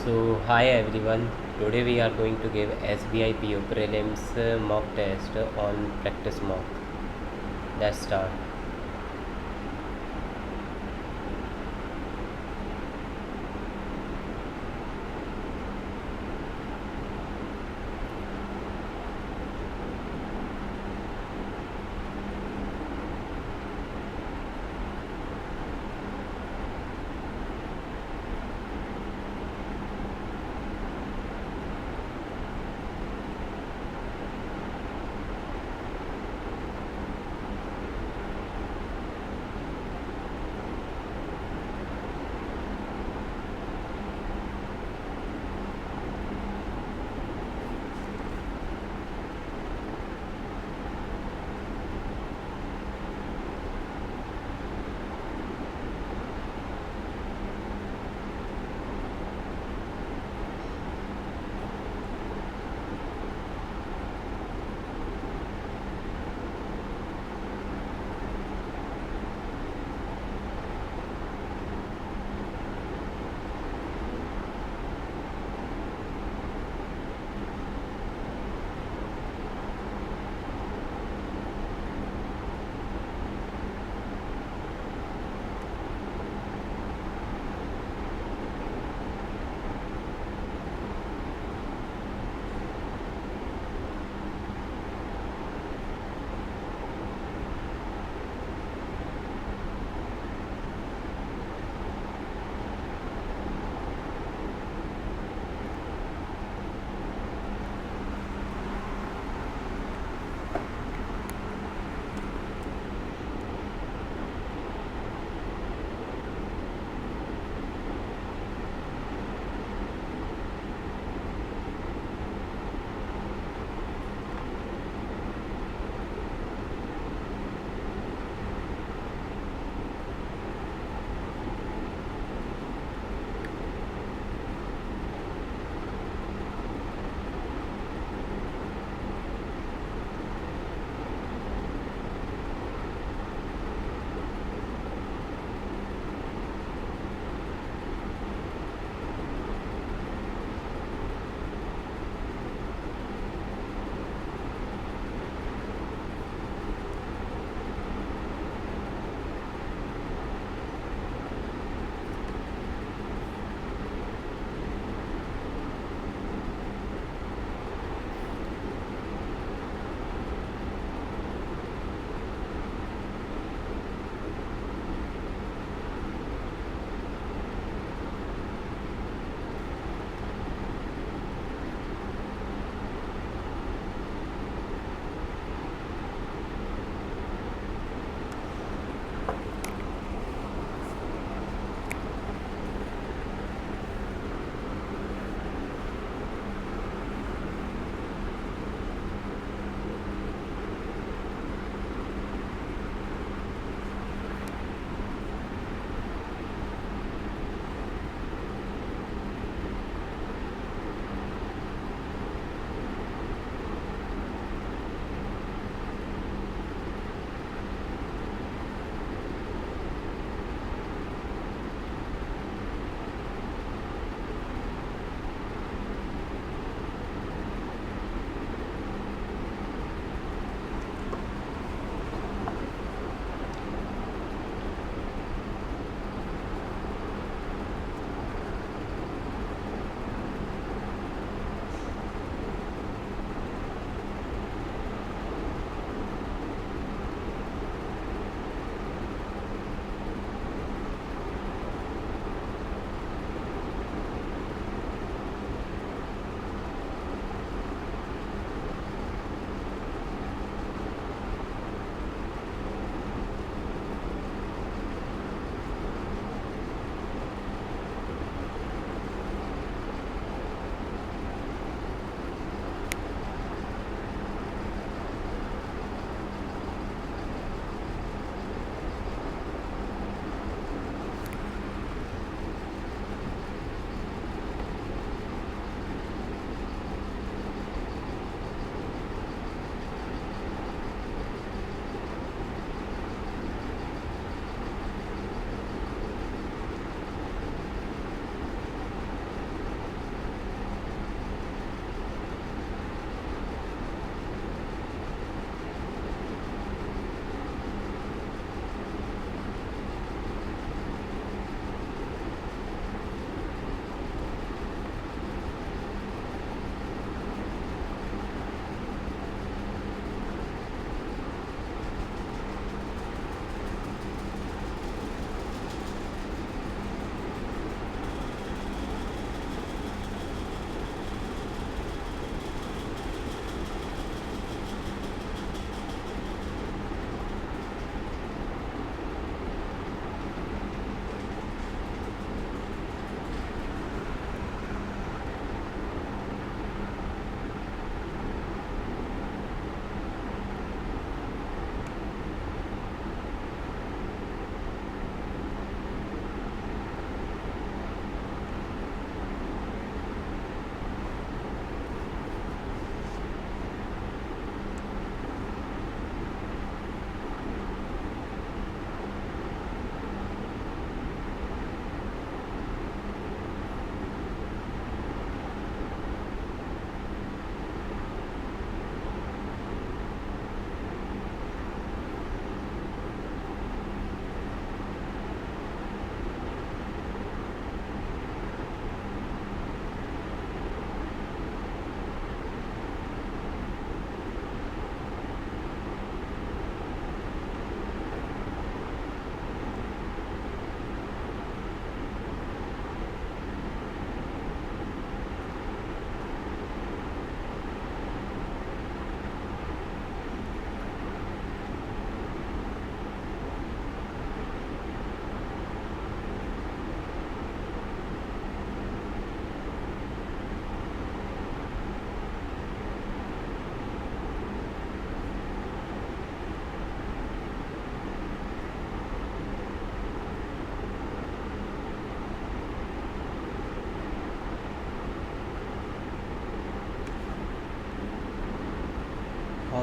So, hi everyone. Today we are going to give SBI PO prelims mock test on practice mock. Let's start.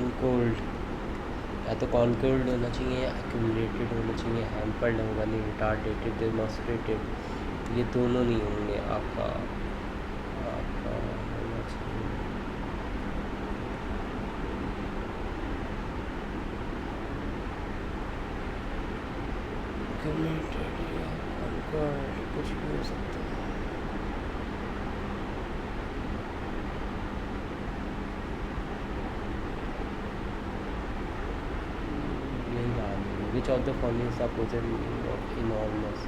Concord, या तो Concord होना चाहिए या accumulated होना चाहिए, hampered होगा नहीं, रिटार्डेटेड, डेमोन्स्ट्रेटेड, ये दोनों नहीं होंगे। आपका आपका होना चाहिए एक्यूमुलेटेड या कॉन्कोर्ड, कुछ भी हो सकता है। Which of the following is the opposite meaning of enormous?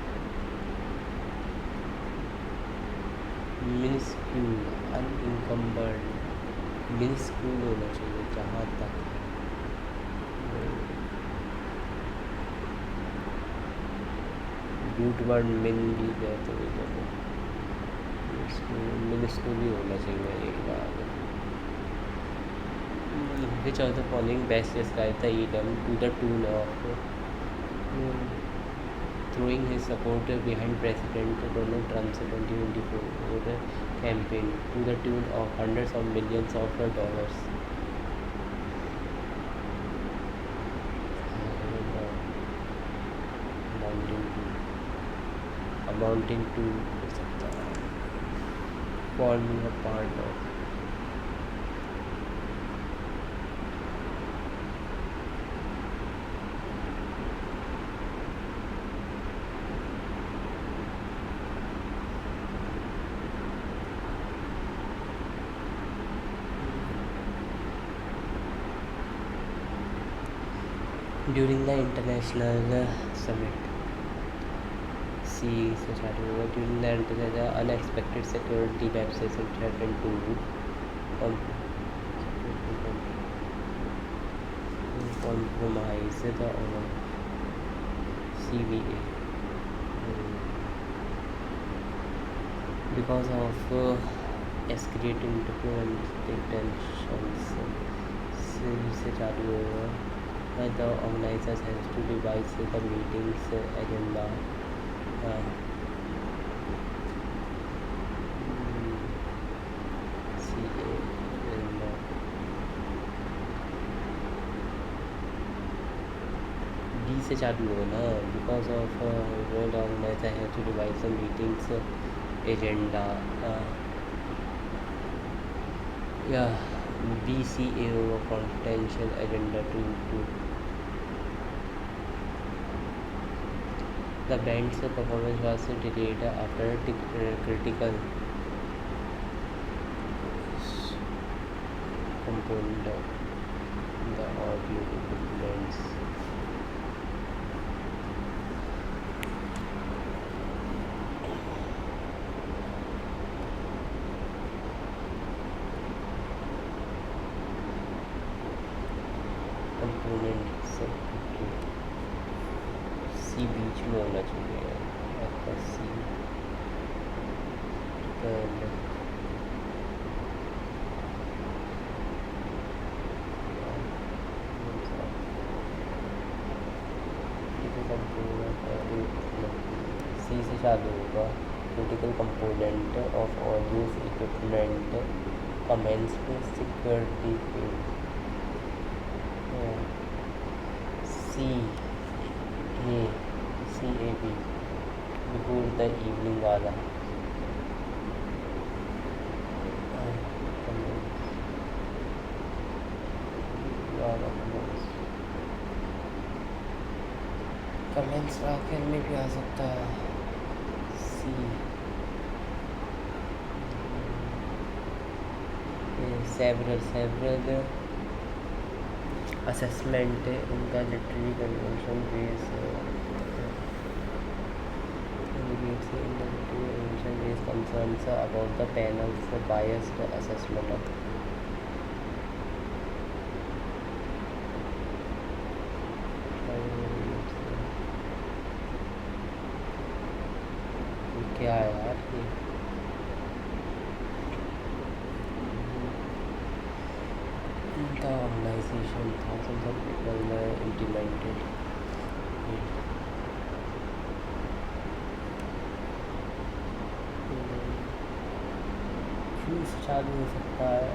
Minuscule, unencumbered, minuscule होना चाहिए जहाँ तक रूट वर्ड मिन भी है तो minuscule ही होना चाहिए एक बार। Which of the following best describe the idiom to the tune of throwing his support behind President Donald Trump's 2024 campaign to the tune of hundreds of millions of dollars? Amounting to forming a part of. During the international summit, C से चालू होगा। During the international unexpected security lapses threatened to compromise the CVA because of escalating diplomatic tensions. C से चालू होगा। The organizers has to devise the meeting's agenda. D से चालू हो ना, because of world organizer has to devise the meeting's agenda. Yeah, BCAO confidential agenda to the band's performance was delayed after critical component of the audio equipments. Components C बीच में होना चाहिए आपका C C से चालू होगा। critical component of audio equipment commenced security field. CAB before the evening वाला comments आखिर में भी आ सकता है। C several assessment in the literary convention base concerns about the panel's biased assessment of क्या है यार ये the organization thousands of people implemented चालू हो सकता है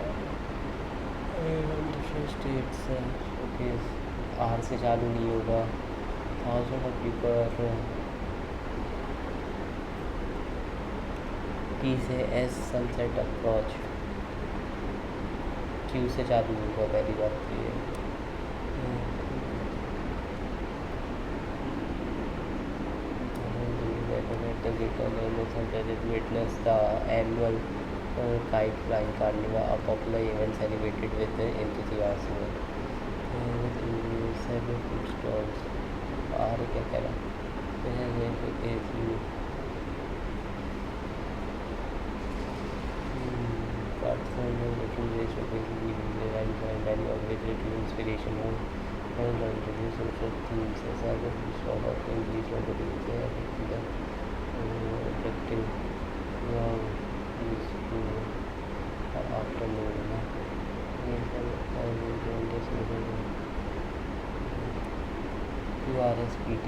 स्टेट्स ओके आर से चालू नहीं होगा. Thousand of people. पी से एस सनसेट अप्रोच. क्यू से चालू होगा पहली बात तो ये. Witness the annual kite flying carnival, a popular event celebrated with enthusiasm. With several food stalls. आगे क्या कह रहा है? Platform and different ways of basically design and many of which little inspiration and introduce social themes as a sort of English or the attractive long useful afternoon. URSPT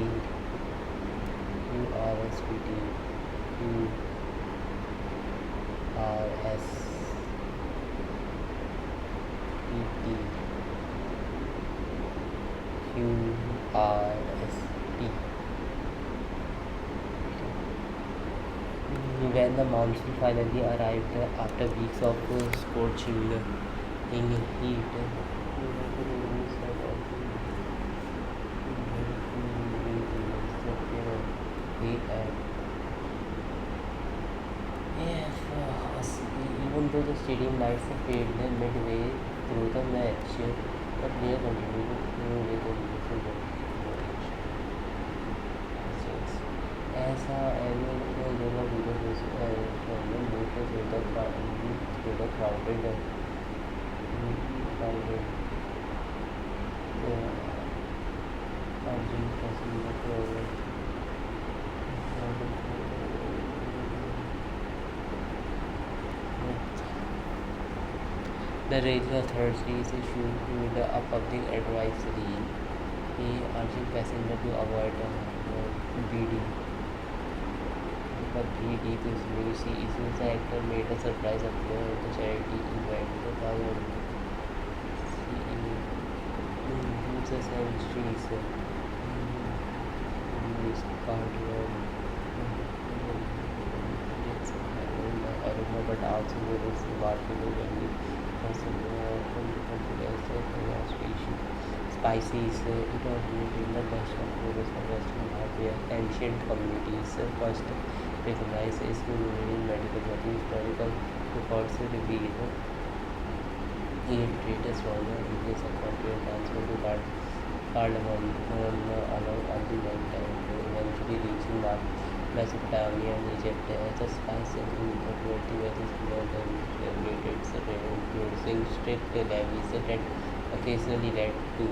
URSPT QRSP. When the monsoon finally arrived after weeks of scorching heat, even though the stadium lights faded midway through the match, the player continued with the ऐसा annual जगह video crowded The railway authorities issued a public advisory urging passengers to avoid BD. But BD to Lucy issues the actor made a surprise appearance at the charity event. The users and streets aroma, but also there is marketing and spices. It originated in the western forest of Western India. Ancient communities first recognized its in medical but historical records reveal it greatest honor in case of country transfer to cardamom along Alpine time, eventually reaching Mesopotamia and Egypt. As a spice in the 20 was modern regulated using strict levies that occasionally led to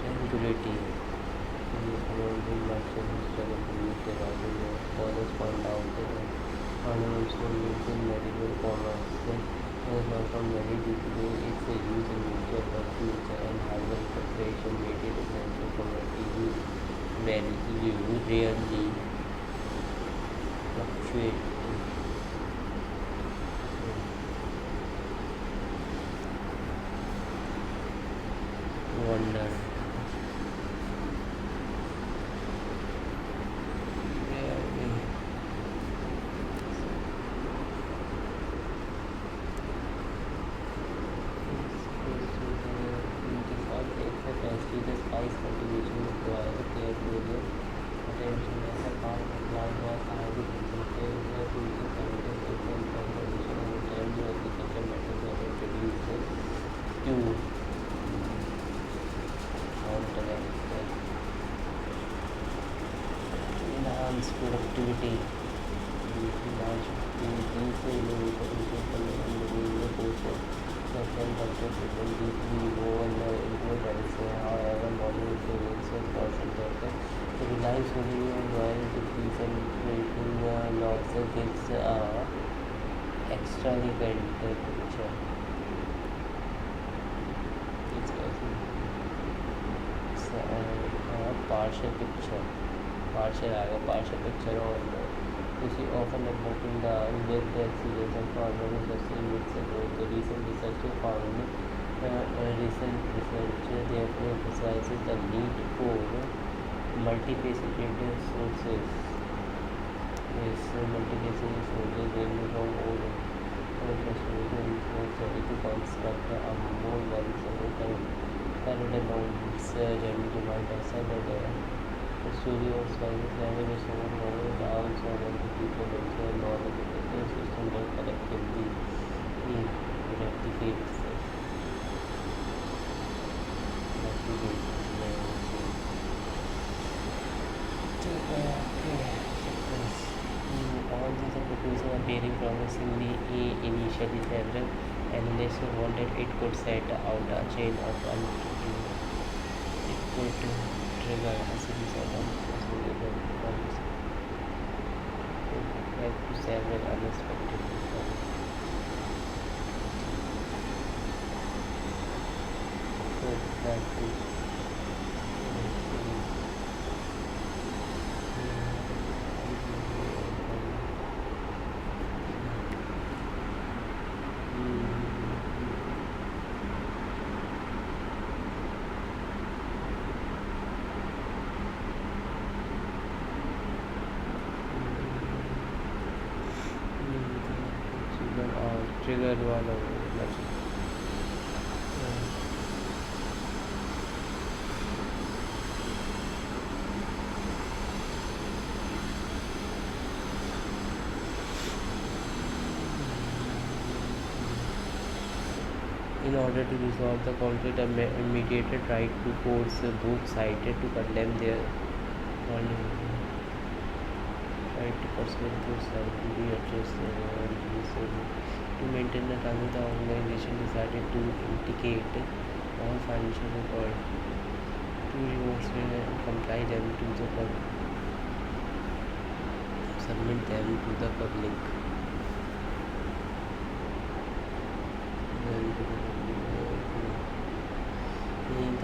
tranquility. Scholars point out that ornaments were used in medical commerce from very deeply its use in nuclear pursuits and hardware preparation made it essential for materials value rarely fluctuate. Wonder. The spice cultivation requires careful attention as a part of plant was highly concentrated to the scientific and conservation of the time the agricultural methods were introduced to enhance productivity. Large these innovations in the process can contribute deeply woven into a tradition. However, modern instruments caution that relying solely on oil degrees and creating logs gives extravagant picture. It's a partial picture. partial आएगा, partial picture on you see often neglecting the lived experience of farmers industry needs a growth. The recent research found recent research therefore emphasizes the need for multifaceted sources. Yes, multifaceted sources ranging from old frustration for study to construct a more well-supported paradigms journey to my person that the story of science never is over knowledge also about the people also knowledge of the system that collectively replicates all these proposals are bearing promisingly initially several analysts wanted it could set out a chain of it could trigger a series of unforeseeable outcomes could lead to several unexpected results could lead to trigger वाला होना चाहिए In order to resolve the conflict, a mediator tried to force both sides to condemn their tried to persuade both sides to readdress their differences. To maintain the transit, the organization decided to indicate all financial records to rewards and comply them to the public, submit them to the public.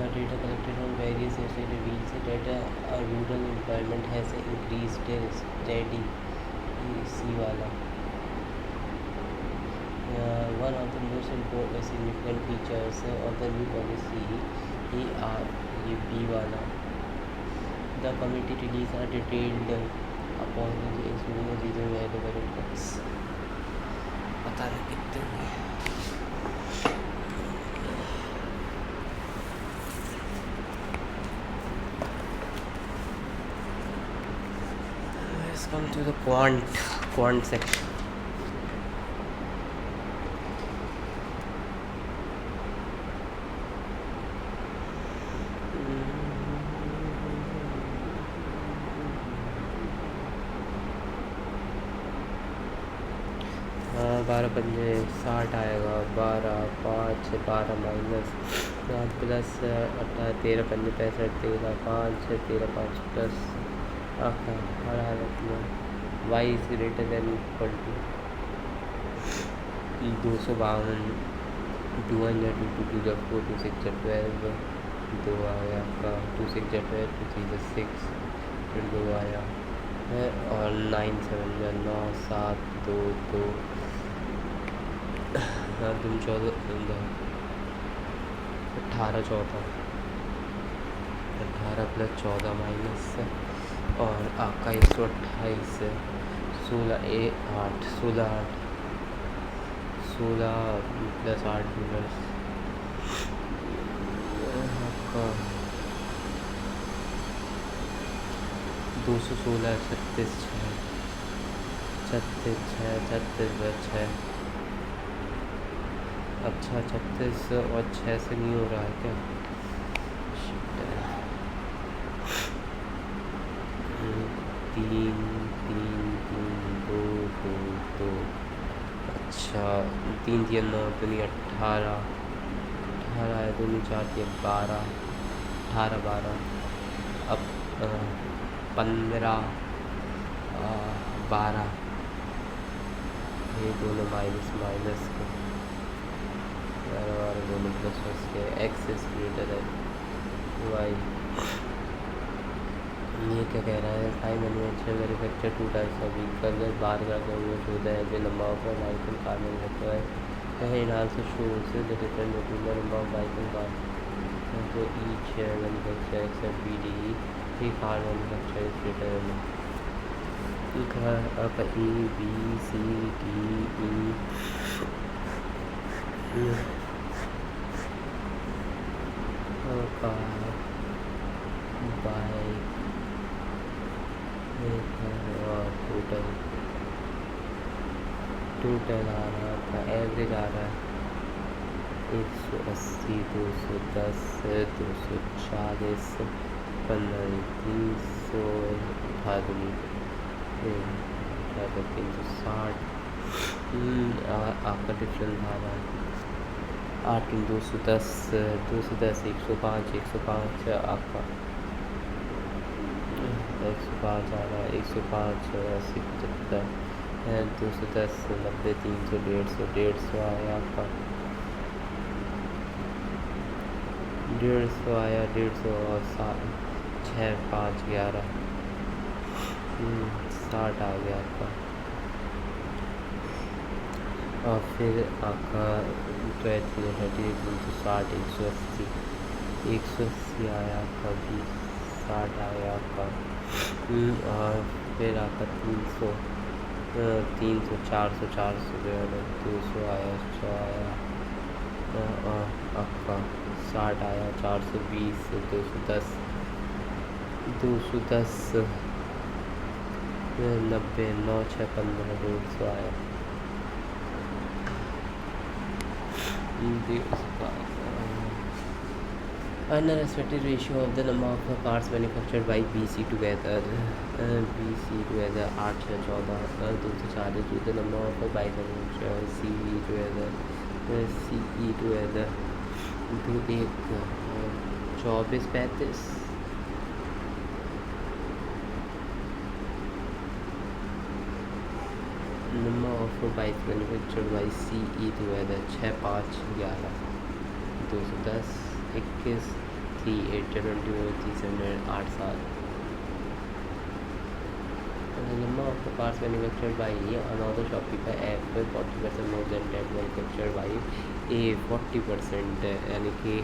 The data collected on various sources reveals that rural employment has increased steady. One of the most important significant features of the new policy the committee released a detailed policy including a reason available inputs. पता नहीं कितने Let's come to the quant section. बारह पंजे 60 आएगा 12 5 12 minus 7 plus 18 13 पंजे 65 13 5 13 5 plus 18 y is greater than equal to 252 200 2 2 4 2 6 12 2 आया आपका 2 6 12 2 3 6 फिर 2 आया है और 9 7 9 7 2 2 तुम 14 18 14 18 प्लस 14 माइनस और आपका 128 16 8 16 प्लस 8 प्लस आपका 216 36 6 अच्छा 36 और 6 से नहीं हो रहा है क्या 3 3 2 2 2 अच्छा 3 3 9 तो नहीं 18 है तो नहीं 4 3 12 18 12 अब 15 12 ये दोनों माइनस को दोनों प्लस के X is greater than Y ये क्या कह रहा है, high manufacture manufacture two types of vehicle, बात करते हुए होता है जो number of bike car manufacture है in also shows the difference between the number of bike and car for each manufacturer except BDE, three car manufacturers written up A, B, C, D, E, car, bike, और total आ रहा था, average आ रहा है 180, 210, 240, 15, 300, 360, आपका difference आ रहा है 8 210, 210 105, 105 आपका 105 आ रहा है 105 80 75, 210 90 300 150 आया आपका 150 आया 150 और 6 5 11 60 आ गया आपका। और फिर आपका 30 360 180 आया आपका 20 60 आया आपका। और फिर आपका 300 400 200 आया 100 आया आपका 60 आया 420 210 90 9 6 15 150 आया। Final expected ratio of the number of cars manufactured by BC together 8 6 14 240 to the number of bikes manufactured CE together CE together 2 24 35 number of bikes manufactured by CE together 6 5 11 210 21 3 8 24 8 7 the number of the cars manufactured by another Shopify app 40% more than that manufactured by a 40% यानी कि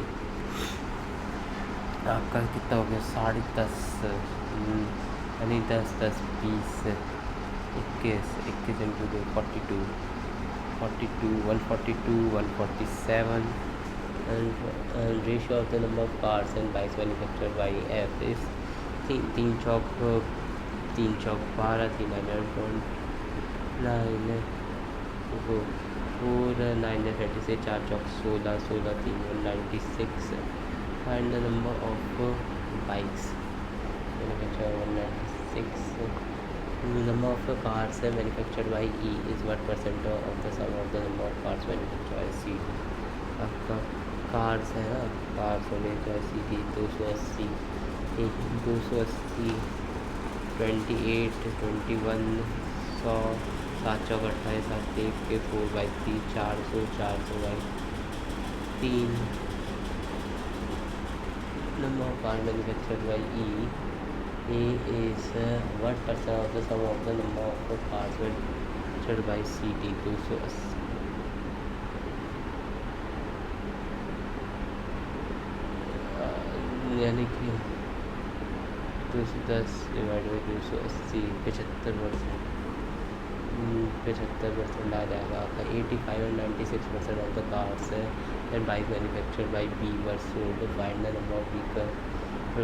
आपका कितना हो गया 10.5 यानी 10 10 20 21 into 2 42 142 147 and ratio of the number of cars and bikes manufactured by F is 3 Chowk 3 Chowk 12 3 9 4 9 36 4 Chowk 16 16 3 196 find the number of bikes manufactured 196 the number of cars manufactured by E is what percent of the sum of the number of cars manufactured by C आपका cars है ना cars होने का C D 280 280 28 21 100 7 चौक 28 7 1 के 4 by 3 400 400 by 3 number of car manufactured by E is 1% of the sum of the number of cars manufactured by C D 280 यानी कि 210 divide by 280 75% आ जाएगा आपका 85 और 96% of the cars and bike manufactured by B were sold find the number of vehicle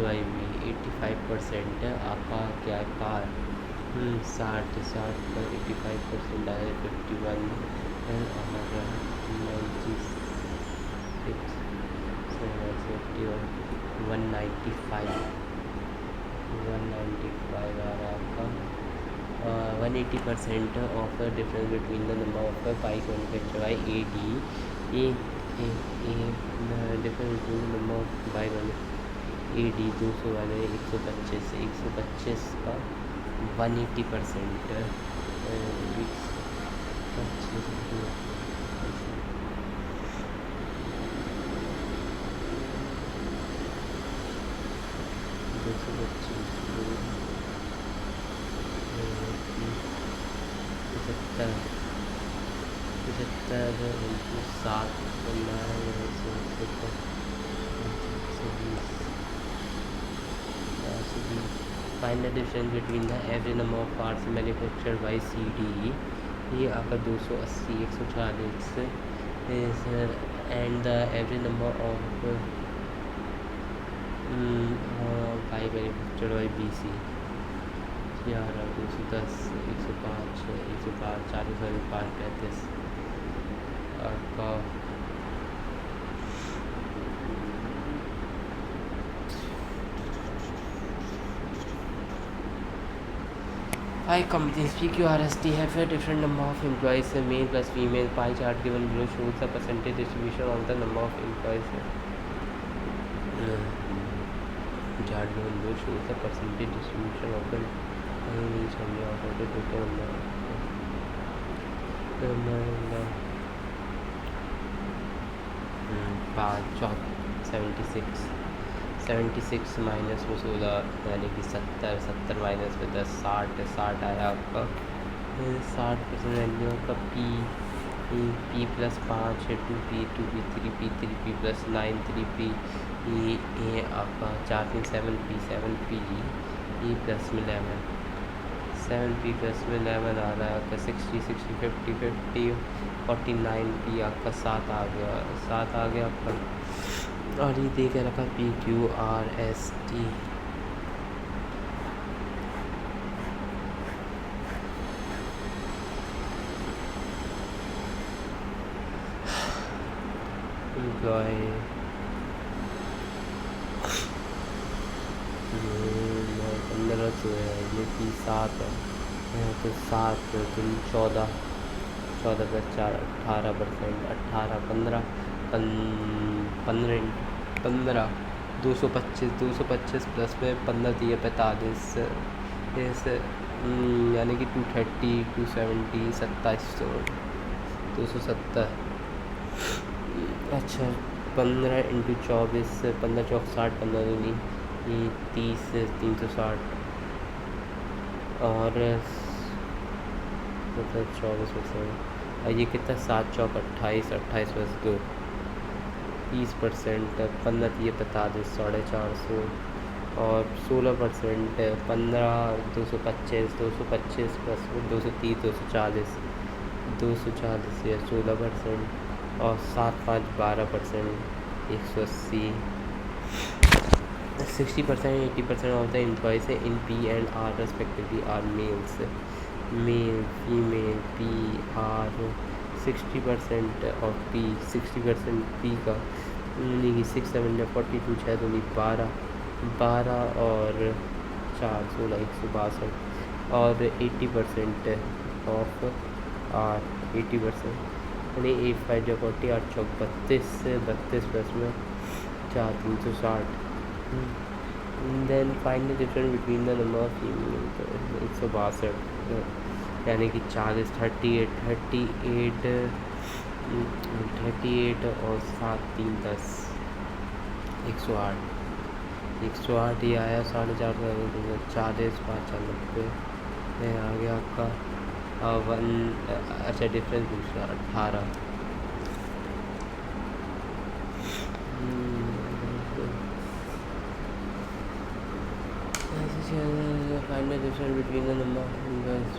by B 85% आपका क्या है car 60 पर 85% आया 51 और 96 195 आ रहा आपका 180% of the difference between the number of bike manufacture by A D difference between the number of bike A D 200 वाले 125 का 180% 225 75 75 इंटू 7 करना है 120 find the difference between the average number of parts manufactured by CDE। ये आपका 280 140 and the average number of by manufactured by BC 210 105 105 40 5 35 आपका Five companies PQRST have a different number of employees, male plus female. Pie chart given below shows the percentage distribution of the number of employees. Chart given below shows the percentage distribution of the total number. 76 minus में 16 यानी कि 70 minus में 10 60 आया आपका 60% value आपका P plus 5 है 2P 3P plus 9 3P ये आपका 4 3 7P E प्लस में 11 7P प्लस में 11 आ रहा है आपका 60 50 49P आपका 7 आ गया आपका। और ये दे के रखा PQRST एम्प्लॉय 15 जो है ये कि 7 है तो 7 3 14 प्लस 4 18% 18 15 225 प्लस में 15 दिए 45 ऐसे यानी कि 230 270 270 अच्छा 15 इंटू 24 15 चौक 60 15 दूनी ये 30 360 और मतलब 24% और ये कितना 7 चौक 28 बस 2 30% 15 ये 45 450 और 16% 15 225 प्लस 230 240 या 16% और 7 5 12% 180 60% 80% of the employees in P and R respectively are males. Male, female, P, R 60% of P 60% P का यानी कि 6 7 42 6 2 12 और 4 16 162 और 80% ऑफ R 80% यानी 8 5 40 8 चौक 32 प्लस में 4 360 then find the difference between the number of female 162 यानी कि 40 38 और 7 3 10 108 ये आया 450 40 5 90 आ गया आपका 1 अच्छा डिफरेंस दूसरा 18 find the difference between the number of fingers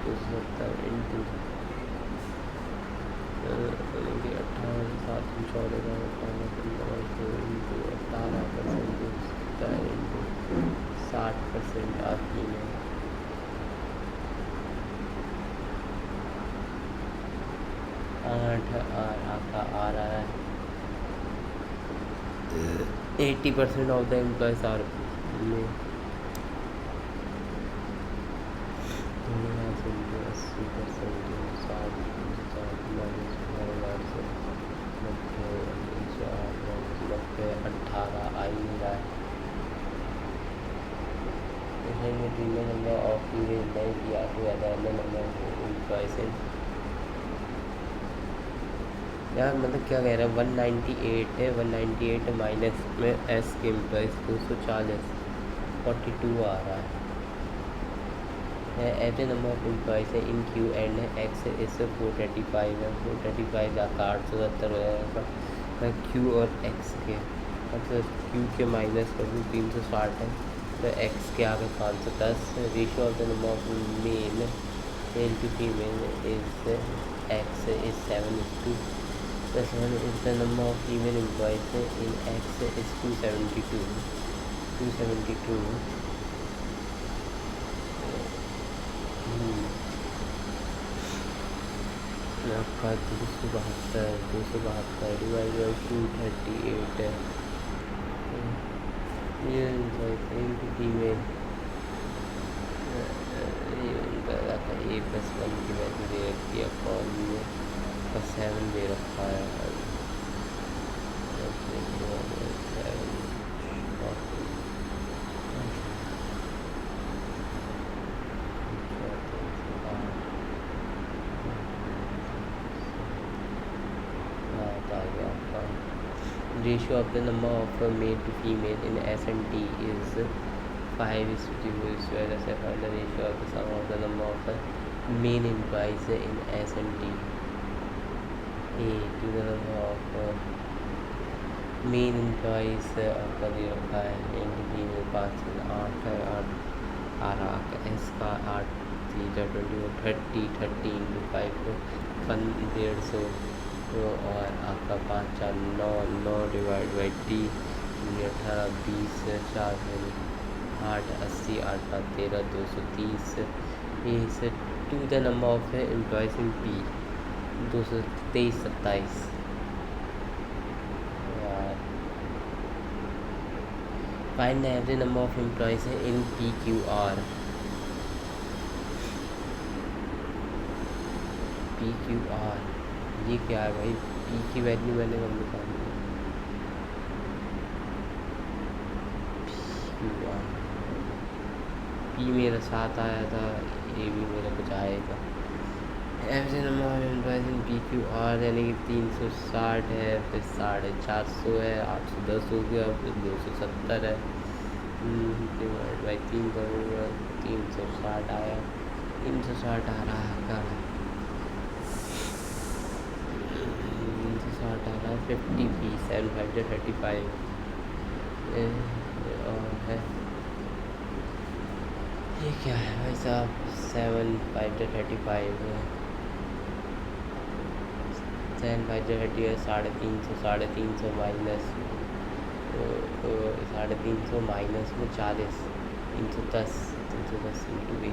270 into 60% आदमी में 8 आपका आ रहा है 80% ऑफ द एम्प्लॉयज आर में 18 आ ही नहीं रहा है नंबर ऑफ नहीं किया तो ज़्यादा नंबर एम्प्लॉयज यार मतलब क्या कह रहा है, 198 है, 198 माइनस में एस के एम्प्लॉइज 240, 42 आ रहा है। एवरेज नंबर ऑफ एम्प्लॉइज है इन क्यू एंड एक्स इस 435 है, 435 जाकर 870 हो जाएगा। मैं क्यू और एक्स के मतलब क्यू के माइनस कर दूँ, 360 है, तो एक्स के आगे 510। Ratio of the number of male to female is x is 7:2. The 7 is the number of female employees in x is 272. 272. आपका 272 डिवाइड बाई 238 है। ये फीमेल ए प्लस 1 की वैल्यू दे रखी है, अपॉन में का 7 दे रखा है। Ratio of the number of male to female in S&T is 5:2, where the find the ratio of the sum of the number of male employees in S&T A to the number of male employees आपका दे रखा है, in female 5 8 है, 8 आ रहा है, S का 8 20 30 into 5 150, तो और आपका 5 4 9 9 divide by 3 18 20 4 8 80 8 5 13 230 is to the number of employees in P 223 27 यार। Find the average number of employees in P Q R. P Q R ये क्या है भाई, पी की वैल्यू मैंने कब निकाली है, पी मेरा साथ आया था, ये भी मेरा कुछ आएगा। Average number of employees in P Q are यानी कि 360 है, फिर 450 है, 810 हो गया, फिर 270 है, डिवाइड बाई 3 करूँगा, 360 आया, 360 आ रहा है क्या 50 पी 735 और है ये क्या है भाई साहब, 735 है, 735 है, 350 माइनस 350 माइनस में 40 310 इंटू ए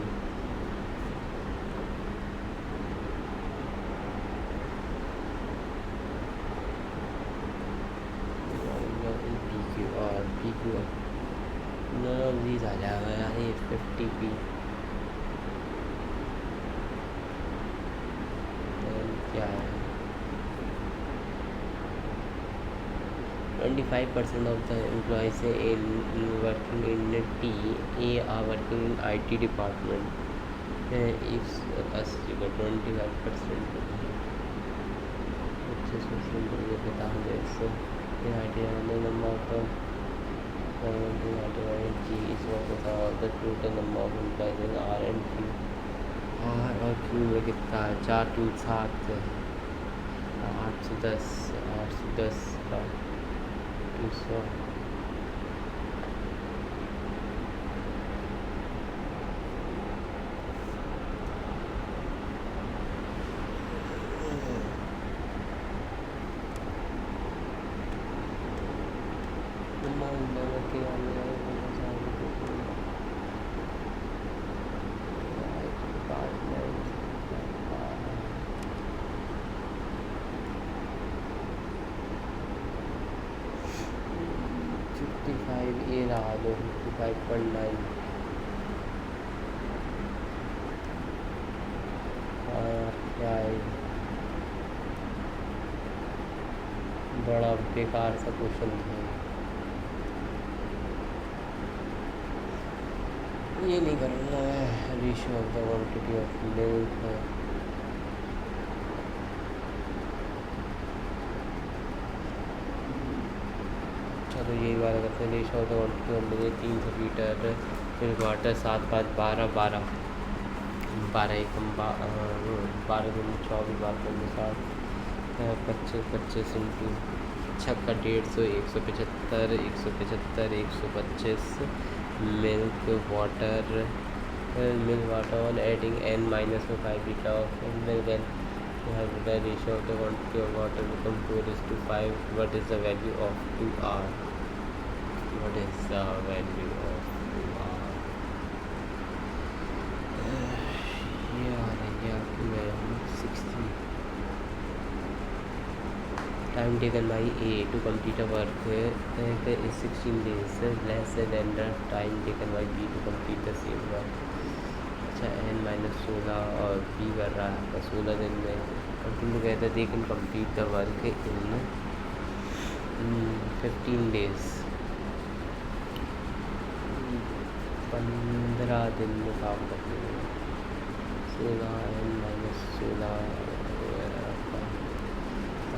नॉर्मल आ जाएगा यार, ये 50 पी क्या है। 25% of the employees in working in TA are working in IT department. If us you got 25%, which is ये बता दे इससे IT number of the G is what the total number of employees in R and Q। R और Q में कितना है, 4 2 7 810 का 200 55 ये रहा दो 55.9 क्या है, बड़ा बेकार सा क्वेश्चन था, ये नहीं करूँगा मैं। Ratio of the quantity of milk है, तो यही वाला करते हैं। Ratio of the quantity of मिले 300 लीटर, फिर वाटर 7 5 12 12 12 एक 12 दूनी 24 12 दूनी 60 25 25 इंटू 6 का 150 175 175 125 milk water on adding n minus 5 liter of milk and the ratio of the quantity of water become 4:5. What is the value of 2r? What is the value of 2r? Yeah, 60. Time taken by A to complete a work is 16 days, less than the time taken by B to complete the same work. अच्छा n minus 16 और B कर रहा है आपका 16 दिन में। Continue कहते हैं they can complete the work in 15 days, 15 दिन में काम करते हैं। 16 n माइनस 16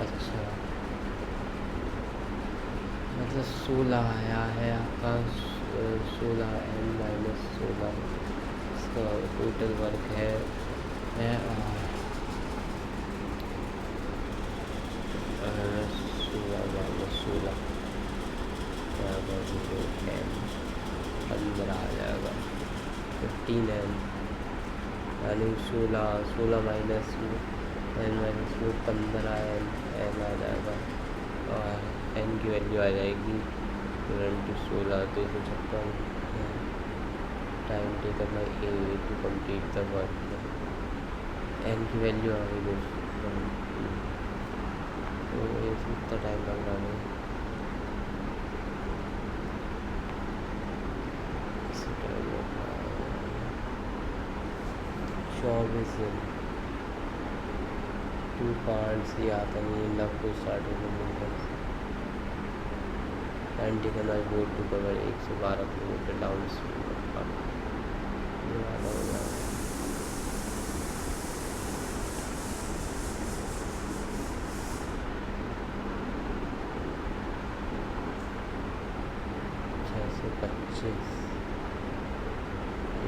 अच्छा मतलब 16 आया है आपका 16 n माइनस 16 इसका टोटल वर्क है 16 माइनस 16 15 आ जाएगा 15 n यानी 16 माइनस n माइनस 15 n आ जाएगा और n की वैल्यू आ जाएगी 16 256 time taken by A to complete the work n की वैल्यू आ गई तो इतना टाइम लग रहा है। 24 दिन 2 पार्ट्स ये आता नहीं लव को स्टार्टिंग में time taken by boat to cover 112 kilometre downstream ये वाला हो गया।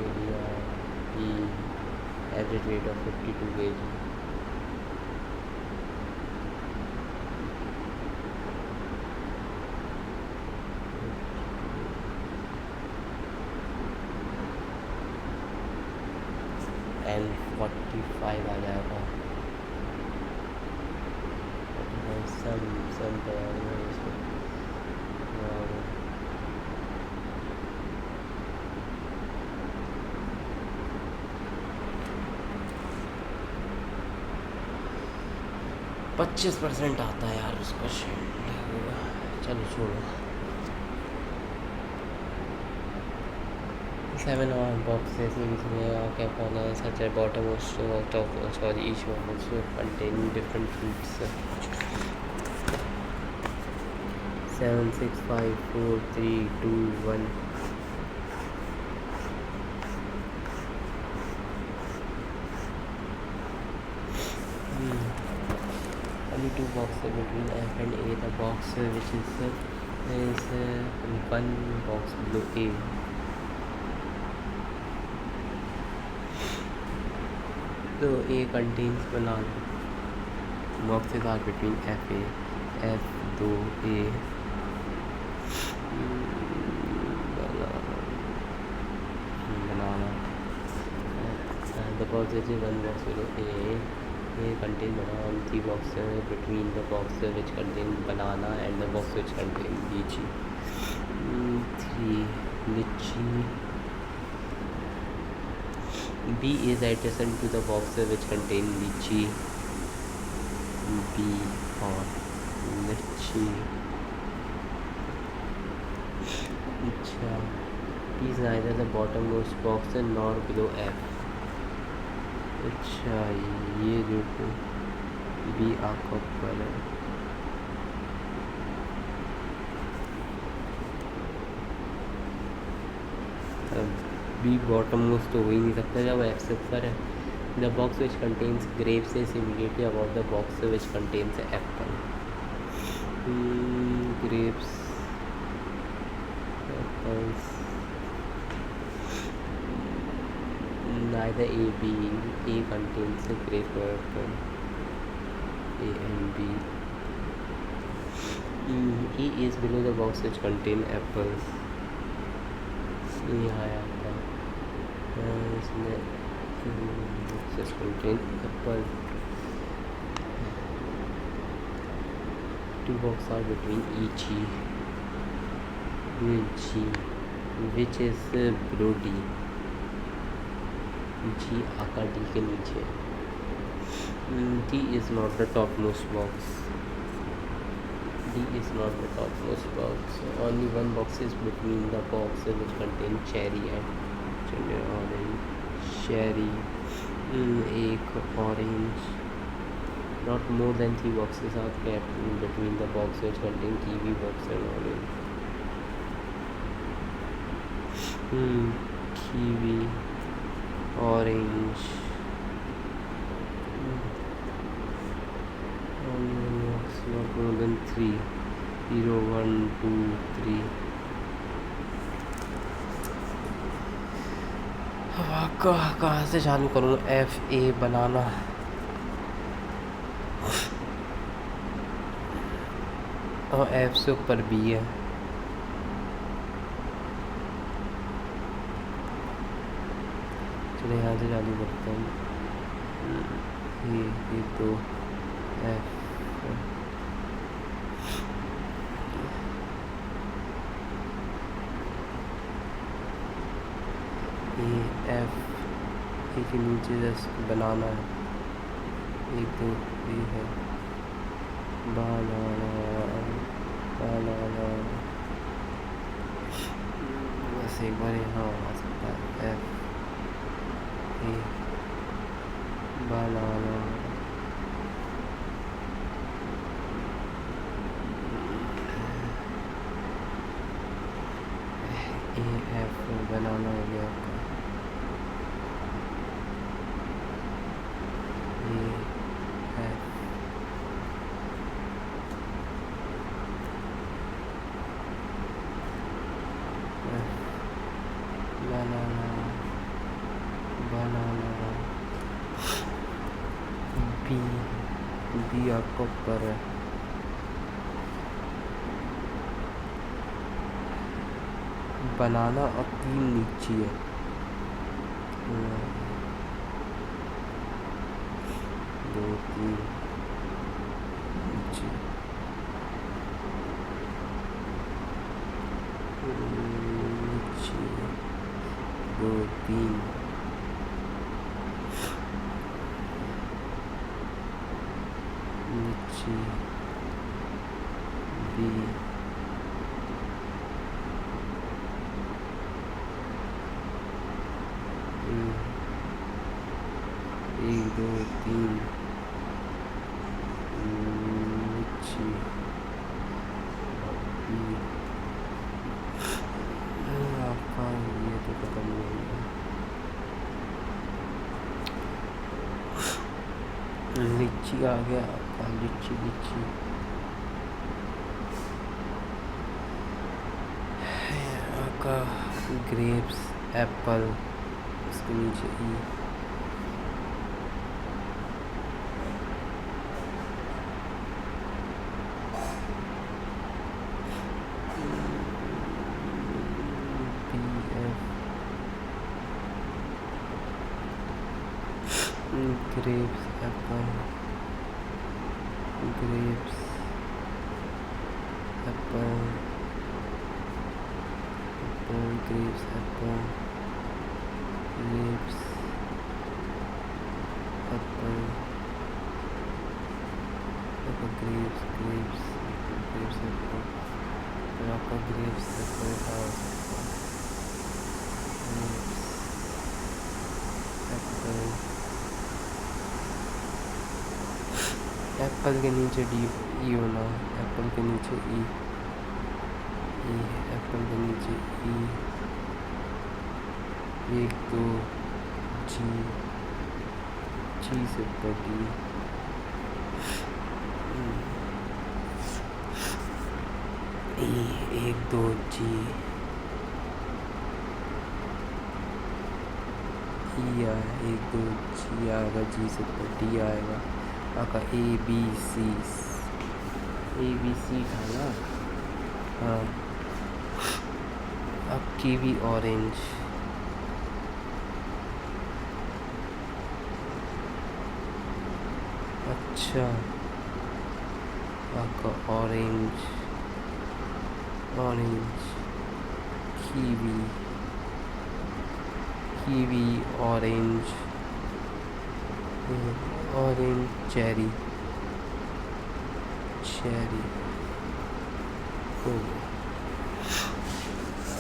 एरिया की average weight of 52 kg and 45 आ जाएगा। सम तैयारी है इसमें और 25% आता है यार उसका शेड। चलो छोड़ो। 7 boxes इसमें क्या कहना है such a bottom of sorry each one also containing different fruits 7 6 5 4 3 2 1 only 2 boxes between F and A. The box which is one box below A. So A contains banana. Boxes are between F A, F 2 A. Banana. The box which is one box below A. A contains banana on 3 boxes between the box which contain banana and the box which contain lychee. 3 lychee. B is adjacent to the box which contain lychee. B or lychee. अच्छा P is neither the bottommost box nor below F. अच्छा ये देखो B आपका ऊपर है B bottom most तो हो ही नहीं सकता जब F से ऊपर है। The box which contains grapes is immediately about the box which contains Apple. Grapes apples. Neither A, B. A contains a grape or apple. A and B. E is below the box which contain apples. यहाँ है आपका इसमें boxes contain apple. Two boxes are between each E. Which is below D. G आका D के नीचे. D is not the topmost box. D is not the topmost box. Only one box is between the boxes which contain cherry and orange. Cherry, एक orange. Not more than 3 boxes are kept in between the box which contain kiwi, box and orange. Kiwi, orange. Not more than 3. 0, 1, 2, 3. कहाँ से चालू करूँ? F A बनाना. और F से ऊपर B है. चलो यहाँ से चालू करते हैं. ये तो F. F के नीचे जस्ट बनाना है. 1, 2, 3 है. बनाना बस एक बार यहाँ आ सकता है. F A banana. F बनाना हो गया आपका. B आपको ऊपर है. बनाना और 3 नीचे है. 2, 3 नीचे. नीचे 2, 3 नीचे. B 1, 2, 3 नीचे. आपका ये तो खत्म हो गया. लीची आ गया आपका. लीची आपका. ग्रेप्स, एप्पल, उसके नीचे ई. grapes, apple, grapes, apple, apple, grapes, apple, grapes, apple, apple, grapes, grapes, grapes, apple, apple, grapes, apple, grapes, apple. Apple के नीचे डी ई होना. एप्पल के नीचे ई, एप्पल के नीचे ई. 1 2 जी से ऊपर डी. 1 2 जी. ई आया, 1 2 जी आएगा, जी से डी आएगा आपका ए बी सी था ना। हाँ, अब कीवी ऑरेंज, अच्छा आपका ऑरेंज कीवी ऑरेंज चेरी हो गया।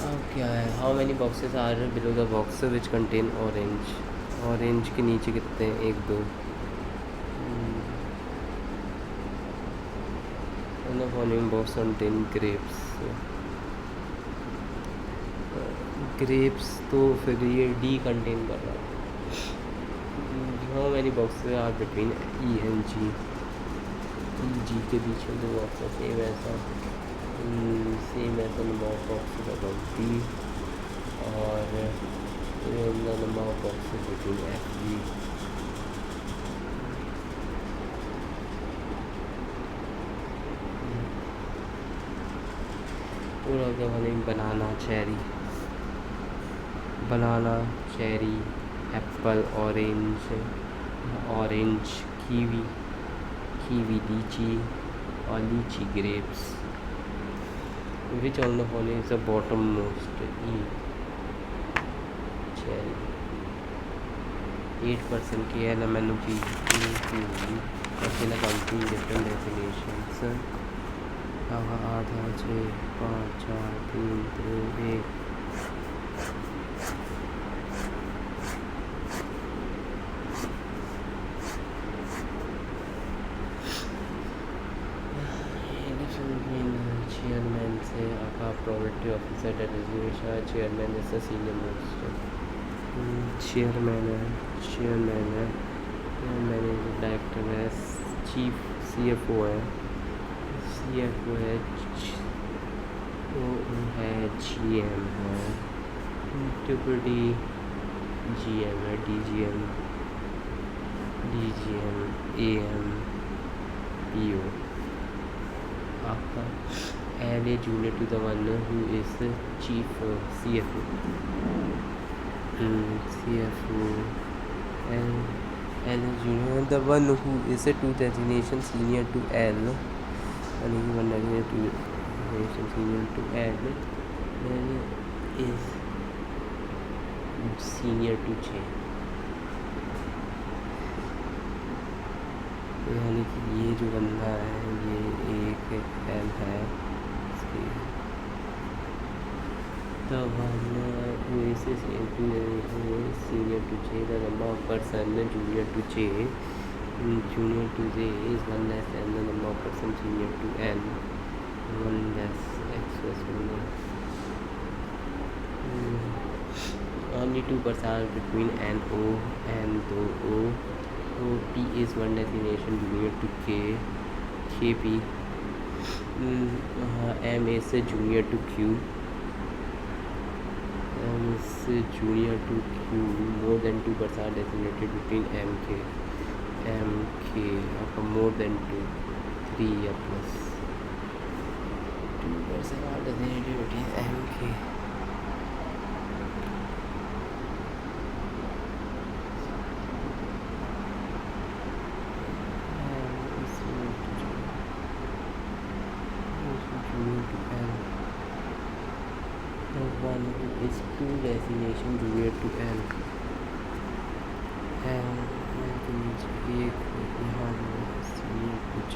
अब क्या है, how many boxes are below the box which contain orange के नीचे कितने हैं, 1 2 फॉलोइंग बॉक्स कंटेन ग्रेप्स तो फिर ये डी कंटेन कर रहा है। How many boxes are between E and G के बीच में 2 बॉक्स है, सेम ऐसा number of boxes about D और number of boxes between F G. पूरा क्या following banana cherry apple orange kiwi lychee और lychee grapes. Which on the following is the bottom most, E cherry 8% की है M P counting different definitions. 8 6 5 4 3 2 1। Chairman से आपका probability officer designation, chairman जैसे senior most chairman है manager director है, chief CFO है GM है, डिप्टी GM है, DGM AM PO। आपका L a junior to the one who is chief CFO L junior the one who is two designation senior to L, यानी कि one designation senior to L is senior to J, यानी कि ये जो बंदा है ये एक एल है, तब senior to J the number of person junior to J is 1 less than the number of person senior to L, 1 less x plus 1 only 2% between N O and O. P is 1 designation junior to KP. M is junior to Q. M is junior to Q, more than 2% designated between MK more than 2 3 या plus 2% are designated between MK. One is 2 designation junior to L, के नीचे एक यहाँ senior कुछ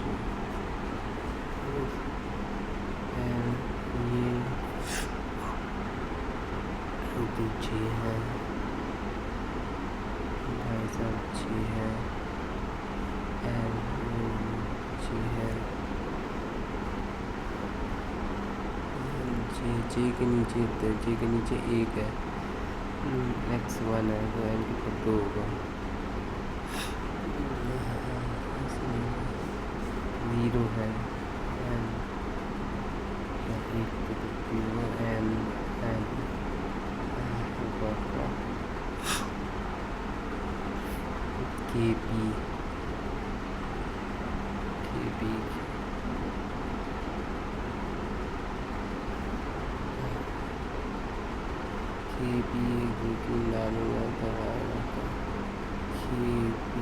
ये पीछे है, भाई साहब अच्छी है अच्छी है, जे के नीचे एक है, X1 है तो N के ऊपर 2 होगा, 0 है N या 1 के ऊपर N KP, KP, KP एक दो तीन डालूंगा तो आएगा KP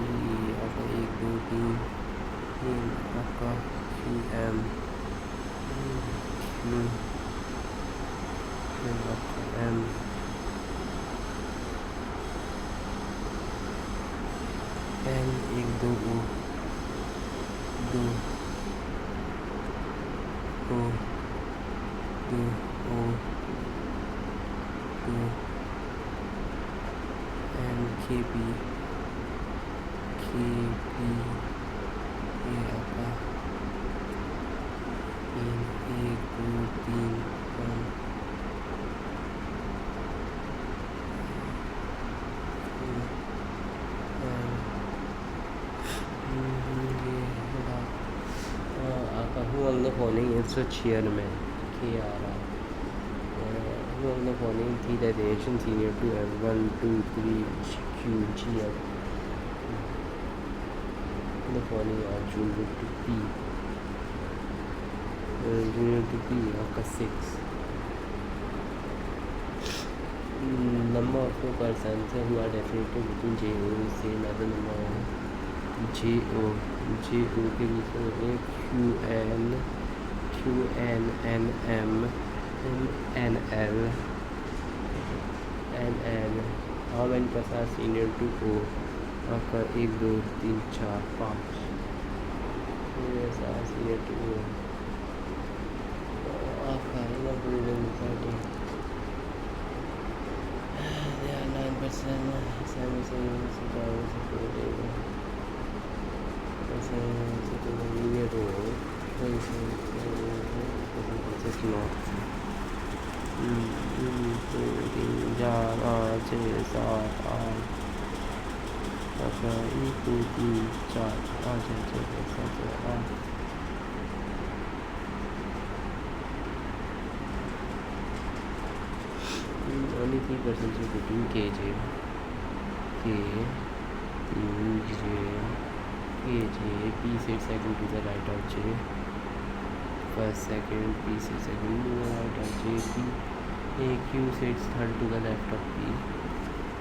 आपका एक दो तीन तीन आपका QM Q फिर आपका M N एक दो O दो O दो O दो N KP ये आपका तीन एक दो तीन आपका हूँ ऑन द फॉलोइंग चेयरमैन के आ रहा हूँ ऑन द फॉलोइंग थी designation senior to M1 2 3 Q GM the following are junior to P junior to P आपका 6 number of persons who are definitely between JO is same as the number of JO के लिए QN NM NL how many persons are senior to O आपका एक दो तीन चार पाँच senior to O आपका there are 9% एक दो तीन चार पाँच छः सात आठ only 3% is between KJ P sits second to the right of J first second P sits second to the right of J P Q sits third to the left of P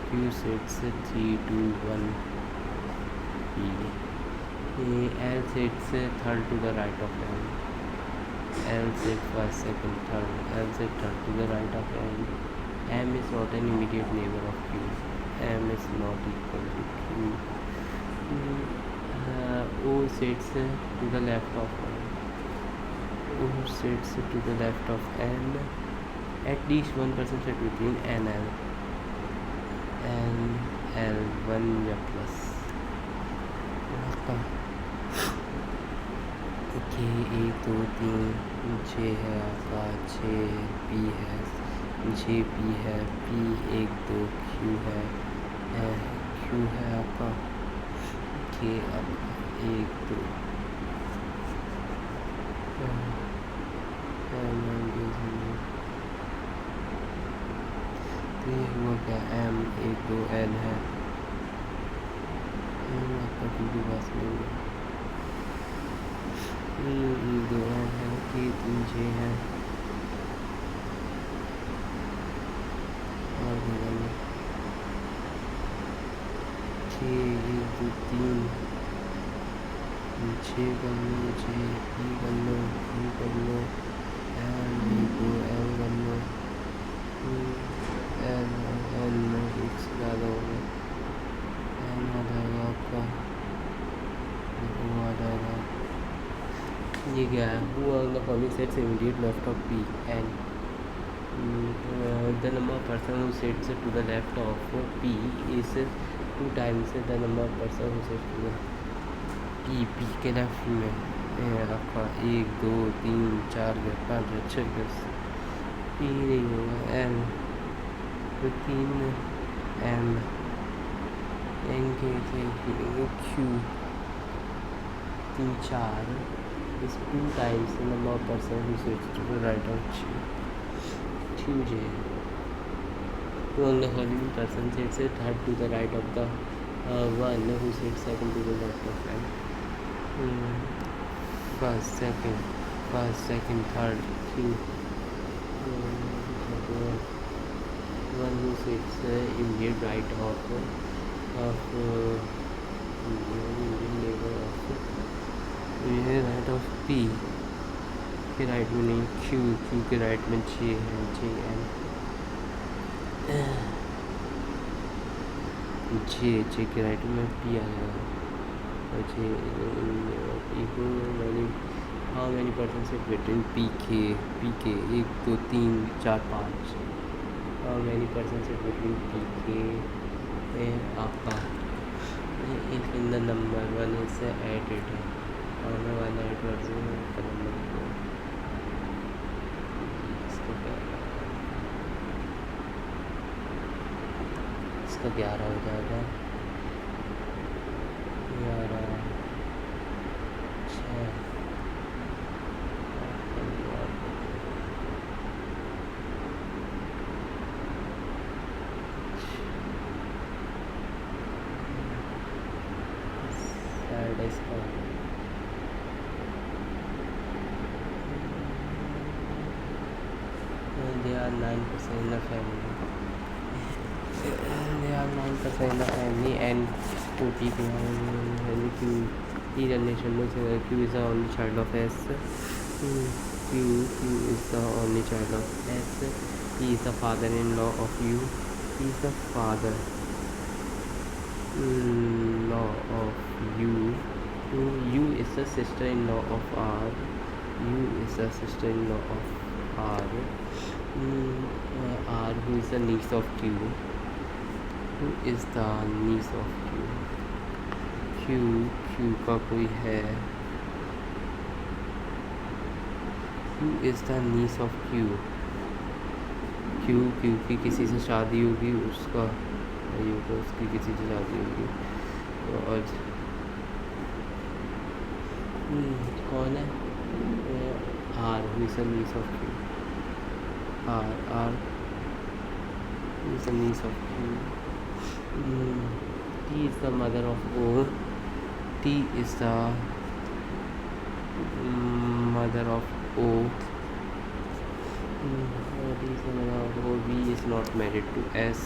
Q sits 3 to 1 P L sits third to the right of M L sits first second third L sits third to the right of M M is not an immediate neighbor of Q. M is not equal to Q. O sits to the left of N. O sits to the left of N. At least one person sits between N L. N L 1 या plus. K एक दो तीन J है आपका J P है J P है P एक दो Q है Q है आपका K आपका एक दो तो ये हुआ क्या M एक दो L है आपका Q के पास नहीं है एक दो L है K तीन J है एक दो तीन छः कर लो छः पी कर लो पी कर लो एल एक दो एल कर लो एल एल में एक से ज़्यादा होगा एल आ जाएगा आपका वो आ जाएगा ये क्या है वो on the following sets immediate left of P N the number of person who sits to the left of P is 2 times the number of person who sits to the P के left में आपका एक दो तीन चार पाँच छः दस P नहीं होगा N तो तीन M N के Q तीन चार is 2 times the number of person who sits to the right of J. To only following person sits third to the right of the 1 who sits second to the left of n. First, second, third, Q. One who sits immediate right of P के right में नहीं, Q के right में J है, JN J के right में P आ जाएगा। How many person sit between PK 1 2 3 4 5। How many person sit between PK आपका if in the number 1 is added है और मैं 1 ऐड कर दूँ का नंबर इसका 11 हो जाएगा। 11 इसका they are 9% in the family. They are 9% in the family and OT Q. T relation looks like Q is the only child of S. Q is the only child of S. He is the father-in-law of U. He is the father-in-law of U. U is the sister-in-law of R. U is the sister-in-law of R. R who is the niece of Q. Who is the niece of Q? Q का कोई है. Who is the niece of Q? Q की किसी से शादी होगी, उसका उसकी किसी से शादी होगी और कौन है? R who is the niece of Q. R is the niece of Q. T is the mother of O. T is the mother of O. T is the mother of O. V is not married to S.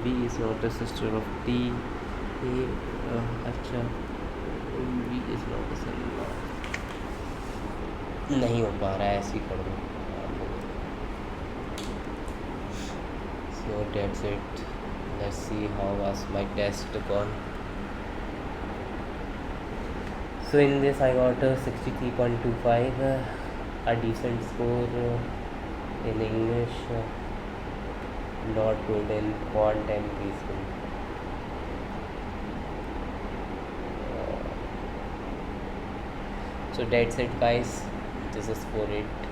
V is not the sister of T. अच्छा, V is not the son-in-law. नहीं हो पा रहा है, ऐसे ही कर दो. So that's it. Let's see how was my test gone. So in this I got 63.25, a decent score in English, not good in quant and reasoning. So that's it guys, this is for it.